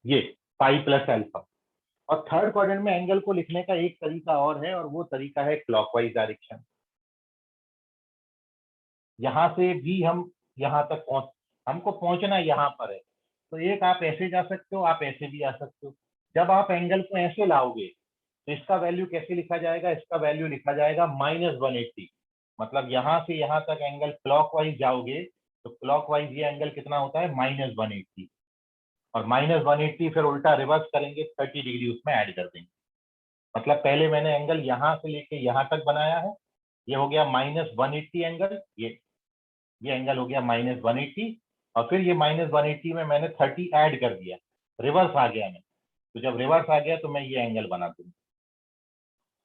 ये पाई प्लस अल्फा। और थर्ड क्वाड्रेंट में एंगल को लिखने का एक तरीका और है, और वो तरीका है क्लॉकवाइज डायरेक्शन। यहाँ से भी हम यहाँ तक हमको पहुंचना यहाँ पर है, तो एक आप ऐसे जा सकते हो, आप ऐसे भी आ सकते हो। जब आप एंगल को ऐसे लाओगे तो इसका वैल्यू कैसे लिखा जाएगा, इसका वैल्यू लिखा जाएगा -180। मतलब यहाँ से यहाँ तक एंगल क्लॉकवाइज जाओगे तो क्लॉकवाइज ये एंगल कितना होता है, -180। और -180 फिर उल्टा रिवर्स करेंगे, 30 डिग्री उसमें ऐड कर देंगे। मतलब पहले मैंने एंगल यहाँ से लेके यहाँ तक बनाया है, ये हो गया -180 एंगल, ये एंगल हो गया -180, और फिर ये -180 में मैंने 30 ऐड कर दिया, रिवर्स आ गया मैं। तो जब रिवर्स आ गया तो मैं ये एंगल बना दूंगा,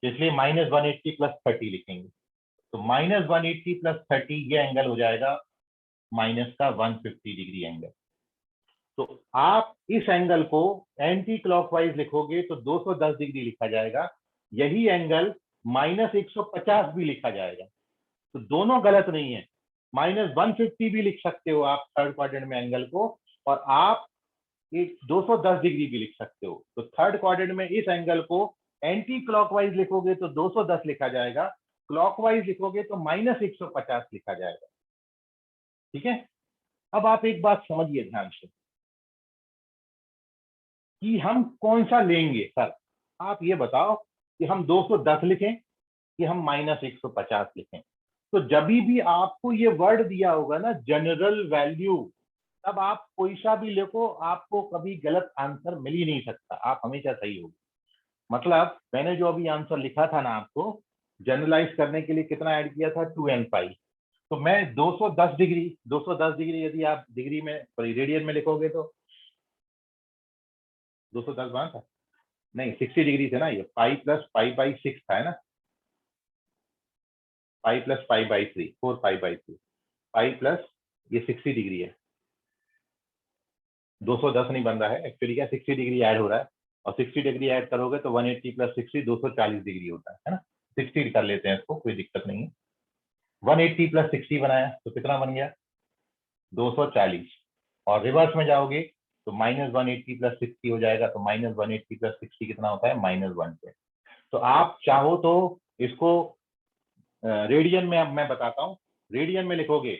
इसलिए -180 + 30 लिखेंगे। तो -180 + 30 ये एंगल हो जाएगा -150 डिग्री एंगल। तो आप इस एंगल को एंटी क्लॉकवाइज लिखोगे तो 210 डिग्री लिखा जाएगा, यही एंगल -150 भी लिखा जाएगा। तो दोनों गलत नहीं है, -150 भी लिख सकते हो आप थर्ड क्वाड्रेंट में एंगल को, और आप एक 210 डिग्री भी लिख सकते हो। तो थर्ड क्वाड्रेंट में इस एंगल को एंटी क्लॉकवाइज लिखोगे तो 210 लिखा जाएगा, क्लॉकवाइज लिखोगे तो -150 लिखा जाएगा। ठीक है, अब आप एक बात समझिए ध्यान से कि हम कौन सा लेंगे। सर आप ये बताओ कि हम 210 लिखें कि हम -150 लिखें। तो जब भी आपको ये वर्ड दिया होगा ना जनरल वैल्यू, तब आप कोई सा भी लिखो, आपको कभी गलत आंसर मिल ही नहीं सकता, आप हमेशा सही होगे। मतलब मैंने जो अभी आंसर लिखा था ना, आपको जनरलाइज करने के लिए कितना ऐड किया था, 2n पाई। तो मैं 210 डिग्री यदि आप डिग्री में सॉरी रेडियन में लिखोगे तो 210 बना था, नहीं 60 डिग्री थे ना, ये पाई प्लस पाई/6 था, है ना, पाई प्लस पाई/3, 4 पाई/3, पाई प्लस ये 60 डिग्री है, 210 नहीं बन रहा है एक्चुअली, क्या 60 डिग्री ऐड हो रहा है, और 60 डिग्री ऐड करोगे तो 180 + 60 240 डिग्री होता है ना। 60 कर लेते हैं इसको, कोई दिक्कत नहीं है। 180 + 60 बनाया तो कितना बन गया, 240। और रिवर्स में जाओगे तो -180 + 60 हो जाएगा, तो -180 + 60 कितना होता है, -120। तो आप चाहो तो इसको रेडियन में, अब मैं बताता हूँ, रेडियन में लिखोगे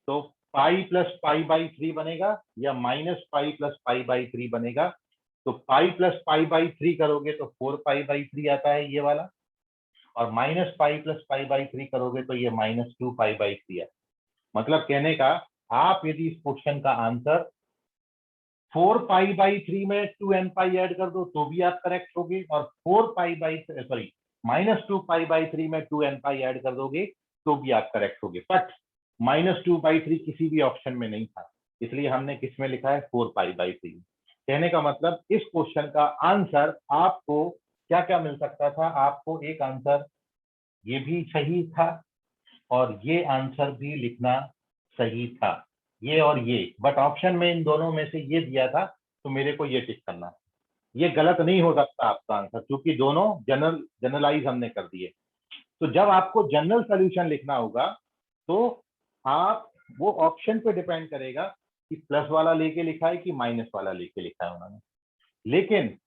तो पाई प्लस पाई/3 बनेगा या -पाई + पाई/3 बनेगा। तो पाई प्लस पाई/3 करोगे तो 4 पाई/3 आता है ये वाला, और -पाई + पाई/3 करोगे तो ये -2 पाई/3 है। मतलब कहने का, आप यदि इस क्वेश्चन का आंसर 4 पाई/3 में 2n पाई ऐड कर दो तो भी आप करेक्ट होगे, और 4 सॉरी -2 पाई/3 में 2n पाई ऐड कर दोगे तो भी आप करेक्ट होगे। बट -2/3 किसी भी ऑप्शन में नहीं था, इसलिए हमने किस में लिखा है, 4 पाई/3। कहने का मतलब इस क्वेश्चन का आंसर आपको क्या क्या मिल सकता था, आपको एक आंसर ये भी सही था और ये आंसर भी लिखना सही था, ये और ये, बट ऑप्शन में इन दोनों में से ये दिया था तो मेरे को ये टिक करना, ये गलत नहीं हो सकता आपका आंसर, क्योंकि दोनों जनरलाइज हमने कर दिए। तो जब आपको जनरल सोल्यूशन लिखना होगा तो आप वो ऑप्शन पे डिपेंड करेगा कि प्लस वाला लेके लिखा है कि माइनस वाला लेके लिखा है उन्होंने। लेकिन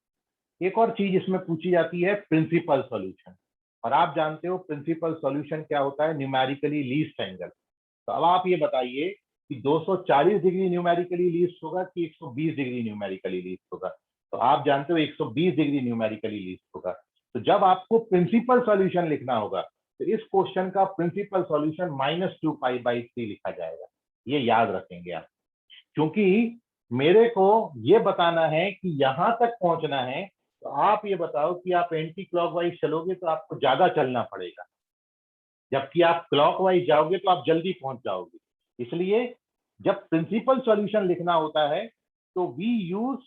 एक और चीज इसमें पूछी जाती है, प्रिंसिपल सॉल्यूशन, और आप जानते हो प्रिंसिपल सॉल्यूशन क्या होता है, न्यूमेरिकली लीस्ट एंगल। तो अब आप ये बताइए कि 240 डिग्री न्यूमेरिकली लीस्ट होगा कि 120 डिग्री न्यूमेरिकली लीस्ट होगा। तो आप जानते हो 120 डिग्री न्यूमेरिकली लीस्ट होगा। तो जब आपको प्रिंसिपल सॉल्यूशन लिखना होगा तो इस क्वेश्चन का प्रिंसिपल सॉल्यूशन -2 पाई/3 लिखा जाएगा, ये याद रखेंगे आप, क्योंकि मेरे को ये बताना है कि यहां तक पहुंचना है। तो आप ये बताओ कि आप एंटी क्लॉकवाइज चलोगे तो आपको ज्यादा चलना पड़ेगा, जबकि आप क्लॉकवाइज जाओगे तो आप जल्दी पहुंच जाओगे। इसलिए जब प्रिंसिपल सॉल्यूशन लिखना होता है तो we use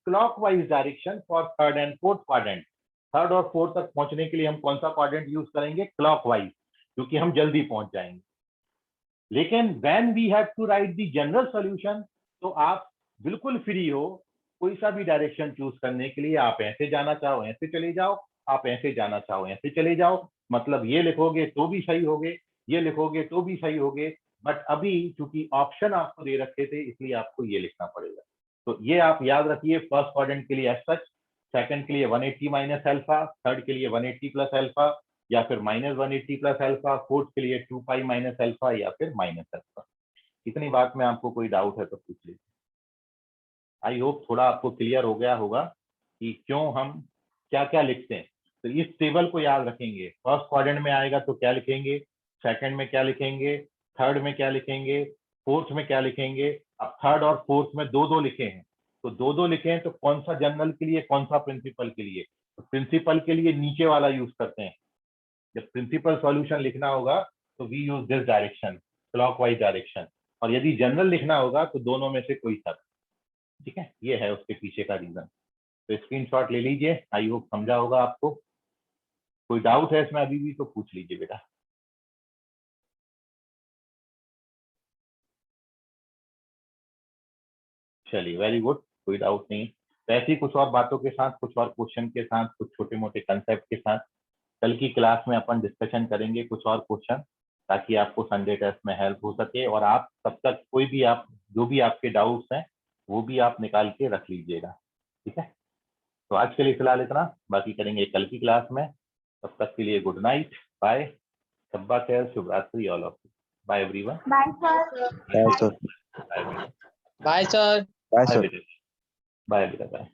clockwise direction for third and fourth quadrant. Third और फोर्थ तक पहुंचने के लिए हम कौन सा क्वाड्रेंट यूज करेंगे, क्लॉकवाइज, क्योंकि हम जल्दी पहुंच जाएंगे। लेकिन when we have to write the general solution, तो आप बिल्कुल फ्री हो कोई सा भी डायरेक्शन चूज करने के लिए। आप ऐसे जाना चाहो ऐसे चले जाओ, आप ऐसे जाना चाहो ऐसे चले जाओ, मतलब ये लिखोगे तो भी सही होगे, ये लिखोगे तो भी सही होगे। बट अभी चूंकि ऑप्शन आपको दे रखे थे इसलिए आपको ये लिखना पड़ेगा। तो ये आप याद रखिए, फर्स्ट क्वाड्रेंट के लिए एज सच, सेकंड के लिए 180 - अल्फा, थर्ड के लिए 180 + अल्फा, या फिर -180 प्लस अल्फा, फोर्थ के लिए 2 पाई माइनस अल्फा या फिर माइनस अल्फा। इतनी बात में आपको कोई डाउट है तो पूछ लीजिए। आई होप थोड़ा आपको क्लियर हो गया होगा कि क्यों हम क्या क्या लिखते हैं। तो इस टेबल को याद रखेंगे, फर्स्ट क्वाड्रेंट में आएगा तो क्या लिखेंगे, सेकंड में क्या लिखेंगे, थर्ड में क्या लिखेंगे, फोर्थ में क्या लिखेंगे। अब थर्ड और फोर्थ में दो दो लिखे हैं, तो दो दो लिखे हैं तो कौन सा जनरल के लिए, कौन सा प्रिंसिपल के लिए। तो प्रिंसिपल के लिए नीचे वाला यूज करते हैं। जब प्रिंसिपल सॉल्यूशन लिखना होगा तो we use this direction, clockwise direction. और यदि जनरल लिखना होगा तो दोनों में से कोई सा। ठीक है, ये है उसके पीछे का रीजन। तो स्क्रीनशॉट ले लीजिए, आई होप समझा होगा आपको। कोई डाउट है इसमें अभी भी तो पूछ लीजिए बेटा। चलिए, वेरी गुड, कोई डाउट नहीं। तो ऐसी कुछ और बातों के साथ, कुछ और क्वेश्चन के साथ, कुछ छोटे मोटे कंसेप्ट के साथ कल की क्लास में अपन डिस्कशन करेंगे कुछ और क्वेश्चन, ताकि आपको संडे टेस्ट में हेल्प हो सके। और आप तब तक कोई भी आप जो भी आपके डाउट्स हैं वो भी आप निकाल के रख लीजिएगा। ठीक है, तो आज के लिए फिलहाल इतना, बाकी करेंगे कल की क्लास में। तब तक के लिए गुड नाइट, बाय, शब्बा खैर, शुभ रात्रि all of you. Bye everyone. Bye sir. Bye sir. Bye bye sir. Bye bye sir. बेटा, बाय बेटा, बाय।